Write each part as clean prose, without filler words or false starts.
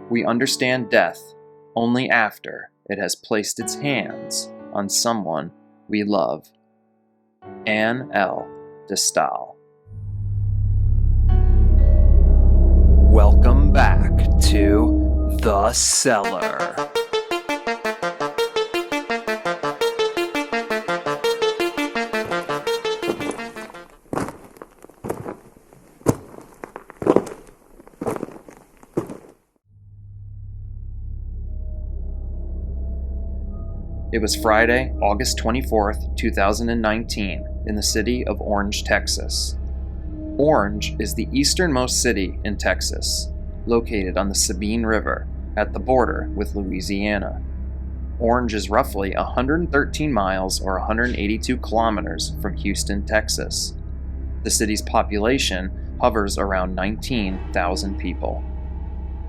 We understand death only after it has placed its hands on someone we love. Anne L. DeStael. Welcome back to The Cellar. It was Friday, August 24th, 2019, in the city of Orange, Texas. Orange is the easternmost city in Texas, located on the Sabine River at the border with Louisiana. Orange is roughly 113 miles or 182 kilometers from Houston, Texas. The city's population hovers around 19,000 people.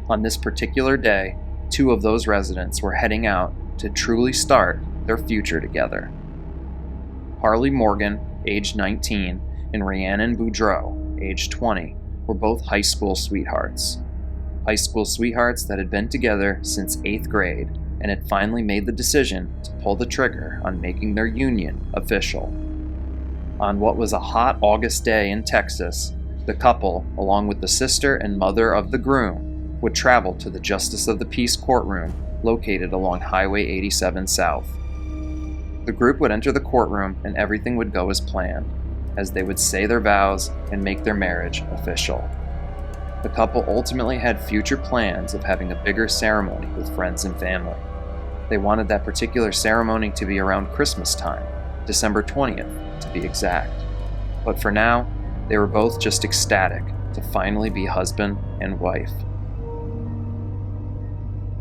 On this particular day, two of those residents were heading out to truly start their future together. Harley Morgan, age 19, and Rhiannon Boudreau, age 20, were both high school sweethearts. High school sweethearts that had been together since 8th grade and had finally made the decision to pull the trigger on making their union official. On what was a hot August day in Texas, the couple, along with the sister and mother of the groom, would travel to the Justice of the Peace courtroom located along Highway 87 South. The group would enter the courtroom and everything would go as planned, as they would say their vows and make their marriage official. The couple ultimately had future plans of having a bigger ceremony with friends and family. They wanted that particular ceremony to be around Christmas time, December 20th to be exact. But for now, they were both just ecstatic to finally be husband and wife.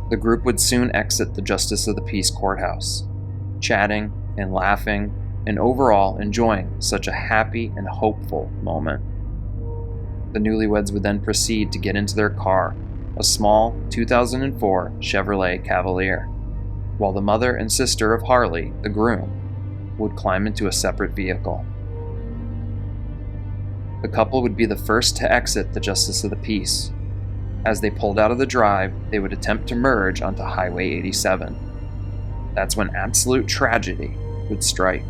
The group would soon exit the Justice of the Peace courthouse, chatting and laughing and overall enjoying such a happy and hopeful moment. The newlyweds would then proceed to get into their car, a small 2004 Chevrolet Cavalier, while the mother and sister of Harley, the groom, would climb into a separate vehicle. The couple would be the first to exit the Justice of the Peace. As they pulled out of the drive, they would attempt to merge onto Highway 87. That's when absolute tragedy would strike.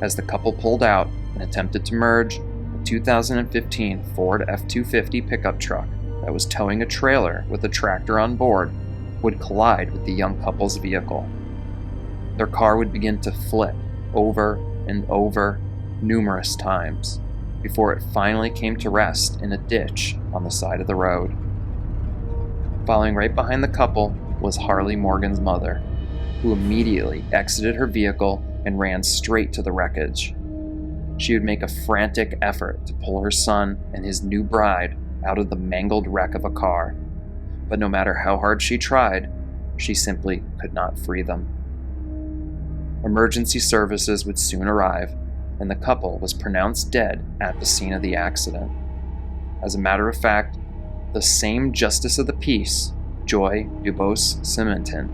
As the couple pulled out and attempted to merge, a 2015 Ford F-250 pickup truck that was towing a trailer with a tractor on board would collide with the young couple's vehicle. Their car would begin to flip over and over numerous times before it finally came to rest in a ditch on the side of the road. Following right behind the couple was Harley Morgan's mother, who immediately exited her vehicle and ran straight to the wreckage. She would make a frantic effort to pull her son and his new bride out of the mangled wreck of a car, but no matter how hard she tried, she simply could not free them. Emergency services would soon arrive, and the couple was pronounced dead at the scene of the accident. As a matter of fact, the same Justice of the Peace, Joy Dubose-Simonton,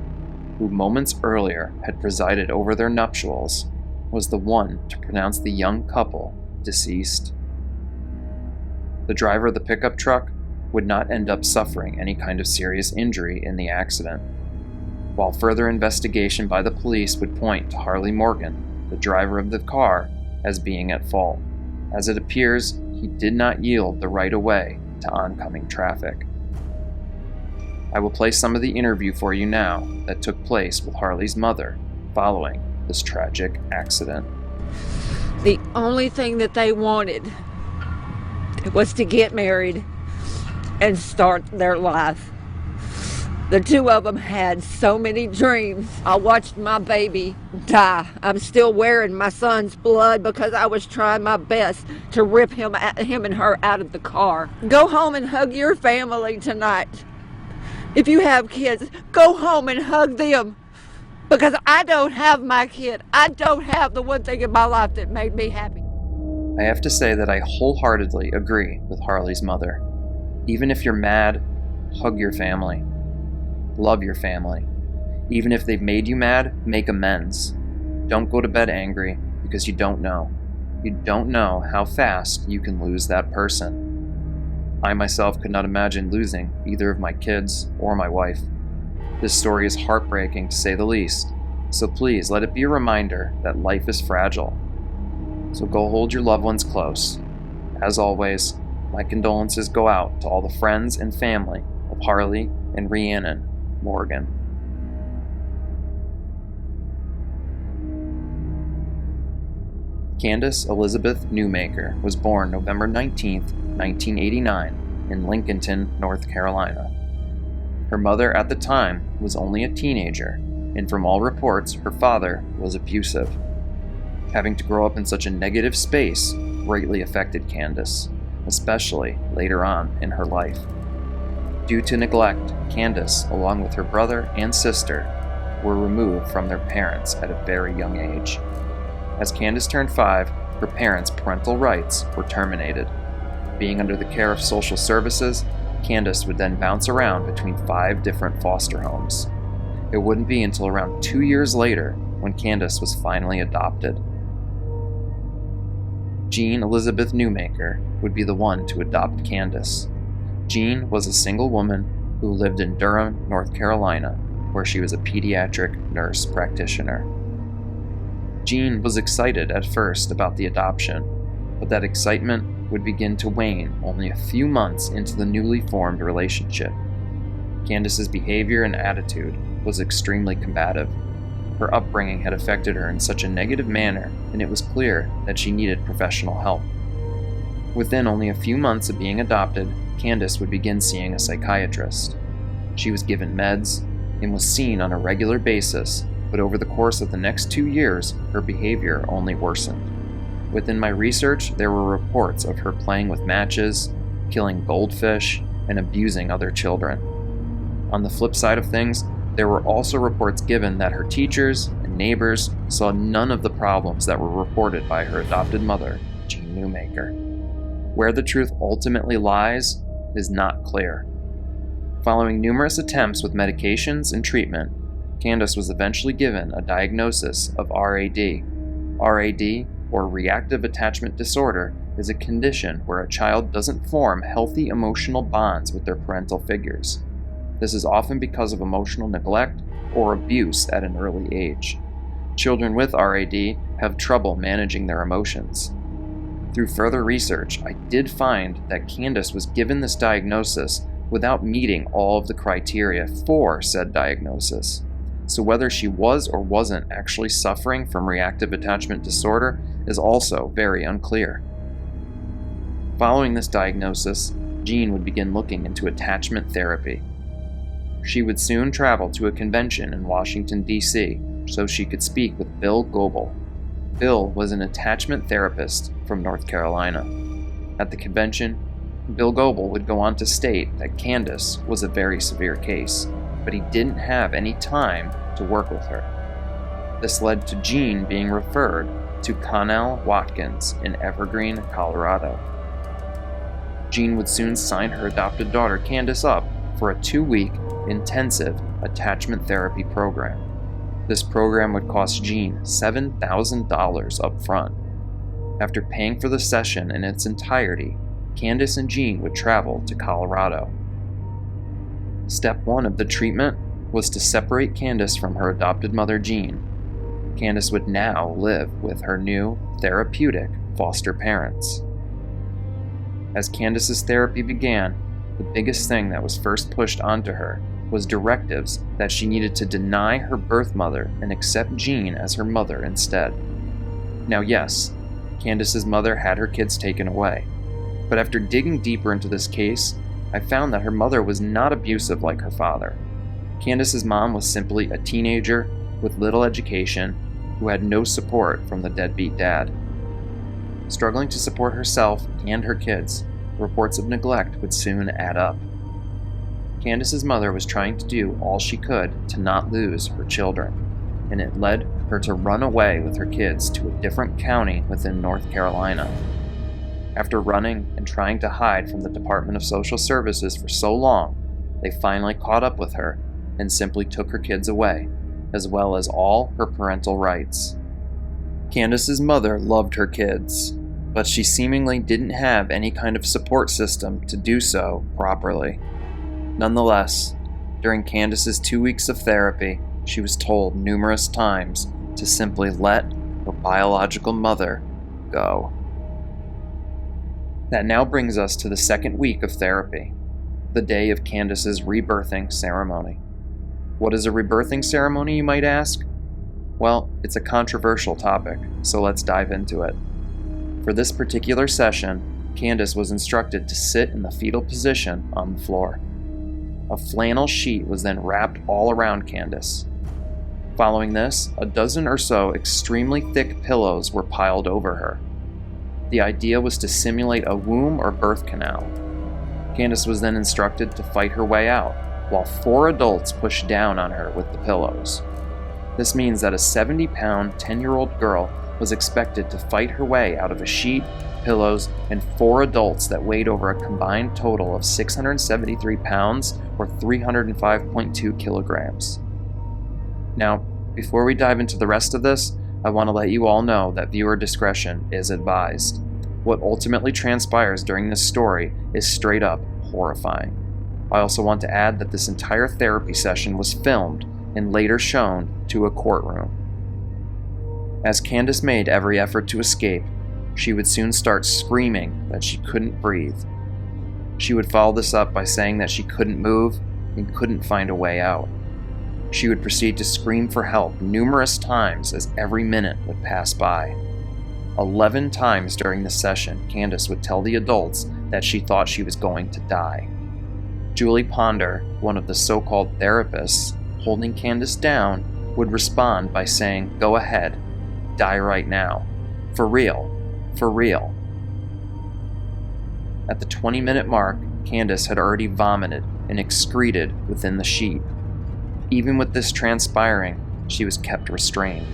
who moments earlier had presided over their nuptials, was the one to pronounce the young couple deceased. The driver of the pickup truck would not end up suffering any kind of serious injury in the accident, while further investigation by the police would point to Harley Morgan, the driver of the car, as being at fault, as it appears he did not yield the right of way to oncoming traffic. I will play some of the interview for you now that took place with Harley's mother following this tragic accident. The only thing that they wanted was to get married and start their life. The two of them had so many dreams. I watched my baby die. I'm still wearing my son's blood because I was trying my best to rip him and her out of the car. Go home and hug your family tonight. If you have kids, go home and hug them. Because I don't have my kid. I don't have the one thing in my life that made me happy. I have to say that I wholeheartedly agree with Harley's mother. Even if you're mad, hug your family. Love your family. Even if they've made you mad, make amends. Don't go to bed angry because you don't know. You don't know how fast you can lose that person. I myself could not imagine losing either of my kids or my wife. This story is heartbreaking to say the least, so please let it be a reminder that life is fragile. So go hold your loved ones close. As always, my condolences go out to all the friends and family of Harley and Rhiannon Morgan. Candace Elizabeth Newmaker was born November 19, 1989, in Lincolnton, North Carolina. Her mother at the time was only a teenager, and from all reports, her father was abusive. Having to grow up in such a negative space greatly affected Candace, especially later on in her life. Due to neglect, Candace, along with her brother and sister, were removed from their parents at a very young age. As Candace turned 5, her parents' parental rights were terminated. Being under the care of social services, Candace would then bounce around between 5 different foster homes. It wouldn't be until around 2 years later when Candace was finally adopted. Jean Elizabeth Newmaker would be the one to adopt Candace. Jean was a single woman who lived in Durham, North Carolina, where she was a pediatric nurse practitioner. Jean was excited at first about the adoption, but that excitement would begin to wane only a few months into the newly formed relationship. Candace's behavior and attitude was extremely combative. Her upbringing had affected her in such a negative manner, and it was clear that she needed professional help. Within only a few months of being adopted, Candace would begin seeing a psychiatrist. She was given meds and was seen on a regular basis, but over the course of the next 2 years, her behavior only worsened. Within my research, there were reports of her playing with matches, killing goldfish, and abusing other children. On the flip side of things, there were also reports given that her teachers and neighbors saw none of the problems that were reported by her adopted mother, Jean Newmaker. Where the truth ultimately lies is not clear. Following numerous attempts with medications and treatment, Candace was eventually given a diagnosis of RAD. RAD, or reactive attachment disorder, is a condition where a child doesn't form healthy emotional bonds with their parental figures. This is often because of emotional neglect or abuse at an early age. Children with RAD have trouble managing their emotions. Through further research, I did find that Candace was given this diagnosis without meeting all of the criteria for said diagnosis. So whether she was or wasn't actually suffering from reactive attachment disorder is also very unclear. Following this diagnosis, Jean would begin looking into attachment therapy. She would soon travel to a convention in Washington, D.C., so she could speak with Bill Goebel. Bill was an attachment therapist from North Carolina. At the convention, Bill Goebel would go on to state that Candace was a very severe case, but he didn't have any time to work with her. This led to Jean being referred to Connell Watkins in Evergreen, Colorado. Jean would soon sign her adopted daughter Candace up for a 2-week intensive attachment therapy program. This program would cost Jean $7,000 up front. After paying for the session in its entirety, Candace and Jean would travel to Colorado. Step 1 of the treatment was to separate Candace from her adopted mother, Jean. Candace would now live with her new, therapeutic foster parents. As Candace's therapy began, the biggest thing that was first pushed onto her was directives that she needed to deny her birth mother and accept Jean as her mother instead. Now yes, Candace's mother had her kids taken away, but after digging deeper into this case, I found that her mother was not abusive like her father. Candace's mom was simply a teenager with little education who had no support from the deadbeat dad. Struggling to support herself and her kids, reports of neglect would soon add up. Candace's mother was trying to do all she could to not lose her children, and it led her to run away with her kids to a different county within North Carolina. After running and trying to hide from the Department of Social Services for so long, they finally caught up with her and simply took her kids away, as well as all her parental rights. Candace's mother loved her kids, but she seemingly didn't have any kind of support system to do so properly. Nonetheless, during Candace's 2 weeks of therapy, she was told numerous times to simply let her biological mother go. That now brings us to the second week of therapy, the day of Candace's rebirthing ceremony. What is a rebirthing ceremony, you might ask? Well, it's a controversial topic, so let's dive into it. For this particular session, Candace was instructed to sit in the fetal position on the floor. A flannel sheet was then wrapped all around Candace. Following this, a dozen or so extremely thick pillows were piled over her. The idea was to simulate a womb or birth canal. Candace was then instructed to fight her way out, while 4 adults pushed down on her with the pillows. This means that a 70-pound, 10-year-old girl was expected to fight her way out of a sheet, pillows, and 4 adults that weighed over a combined total of 673 pounds or 305.2 kilograms. Now, before we dive into the rest of this, I want to let you all know that viewer discretion is advised. What ultimately transpires during this story is straight up horrifying. I also want to add that this entire therapy session was filmed and later shown to a courtroom. As Candace made every effort to escape, she would soon start screaming that she couldn't breathe. She would follow this up by saying that she couldn't move and couldn't find a way out. She would proceed to scream for help numerous times as every minute would pass by. 11 times during the session, Candace would tell the adults that she thought she was going to die. Julie Ponder, one of the so-called therapists holding Candace down, would respond by saying, "Go ahead, die right now. For real, for real." At the 20-minute mark, Candace had already vomited and excreted within the sheet. Even with this transpiring, she was kept restrained.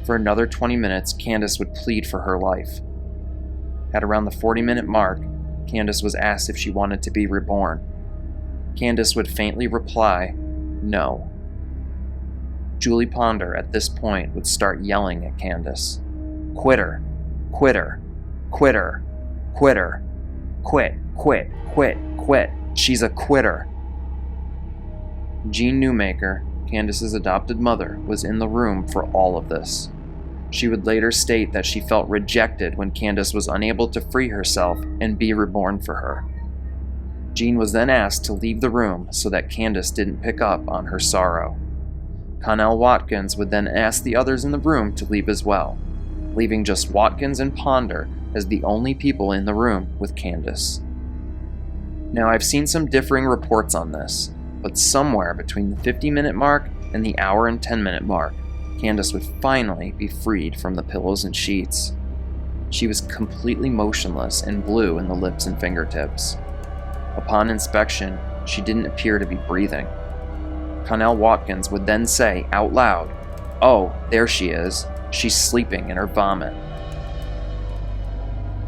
For another 20 minutes, Candace would plead for her life. At around the 40-minute mark, Candace was asked if she wanted to be reborn. Candace would faintly reply, "No." Julie Ponder at this point would start yelling at Candace, "Quitter, quitter, quitter, quitter, quit, quit, quit, quit. She's a quitter." Jean Newmaker, Candace's adopted mother, was in the room for all of this. She would later state that she felt rejected when Candace was unable to free herself and be reborn for her. Jean was then asked to leave the room so that Candace didn't pick up on her sorrow. Connell Watkins would then ask the others in the room to leave as well, leaving just Watkins and Ponder as the only people in the room with Candace. Now, I've seen some differing reports on this, but somewhere between the 50-minute mark and the hour and 10-minute mark, Candace would finally be freed from the pillows and sheets. She was completely motionless and blue in the lips and fingertips. Upon inspection, she didn't appear to be breathing. Connell Watkins would then say out loud, "Oh, there she is. She's sleeping in her vomit."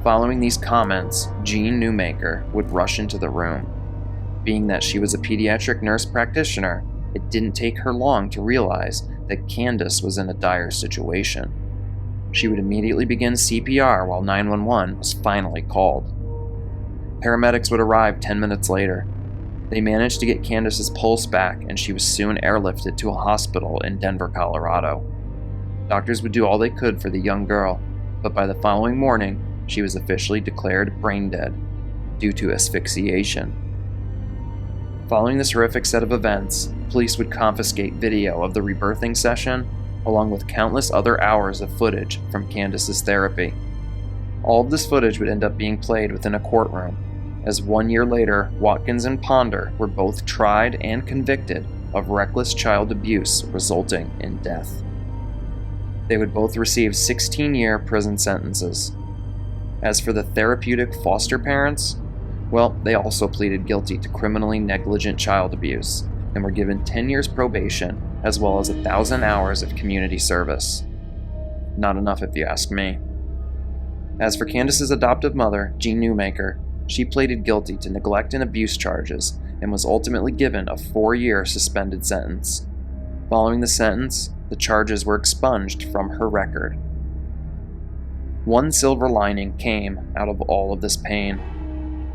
Following these comments, Jean Newmaker would rush into the room. Being that she was a pediatric nurse practitioner, it didn't take her long to realize that Candace was in a dire situation. She would immediately begin CPR while 911 was finally called. Paramedics would arrive 10 minutes later. They managed to get Candace's pulse back, and she was soon airlifted to a hospital in Denver, Colorado. Doctors would do all they could for the young girl, but by the following morning, she was officially declared brain dead due to asphyxiation. Following this horrific set of events, police would confiscate video of the rebirthing session, along with countless other hours of footage from Candace's therapy. All of this footage would end up being played within a courtroom, as 1 year later, Watkins and Ponder were both tried and convicted of reckless child abuse resulting in death. They would both receive 16-year prison sentences. As for the therapeutic foster parents, well, they also pleaded guilty to criminally negligent child abuse and were given 10 years probation as well as 1,000 hours of community service. Not enough if you ask me. As for Candace's adoptive mother, Jean Newmaker, she pleaded guilty to neglect and abuse charges and was ultimately given a 4-year suspended sentence. Following the sentence, the charges were expunged from her record. One silver lining came out of all of this pain,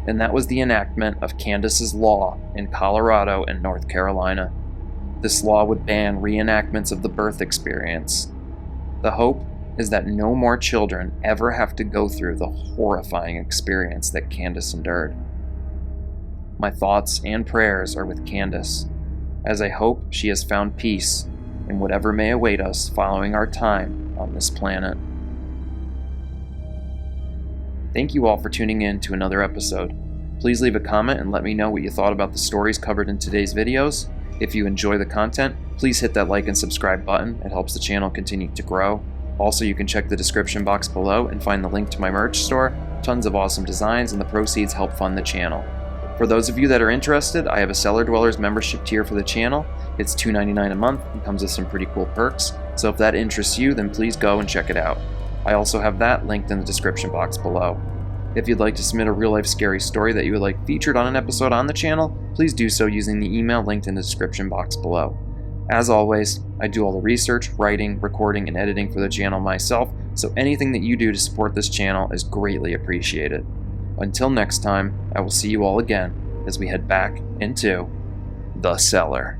and that was the enactment of Candace's law in Colorado and North Carolina. This law would ban reenactments of the birth experience. The hope is that no more children ever have to go through the horrifying experience that Candace endured. My thoughts and prayers are with Candace, as I hope she has found peace in whatever may await us following our time on this planet. Thank you all for tuning in to another episode. Please leave a comment and let me know what you thought about the stories covered in today's videos. If you enjoy the content, please hit that like and subscribe button. It helps the channel continue to grow. Also, you can check the description box below and find the link to my merch store. Tons of awesome designs, and the proceeds help fund the channel. For those of you that are interested, I have a Cellar Dwellers membership tier for the channel. It's $2.99 a month and comes with some pretty cool perks. So if that interests you, then please go and check it out. I also have that linked in the description box below. If you'd like to submit a real-life scary story that you would like featured on an episode on the channel, please do so using the email linked in the description box below. As always, I do all the research, writing, recording, and editing for the channel myself, so anything that you do to support this channel is greatly appreciated. Until next time, I will see you all again as we head back into the cellar.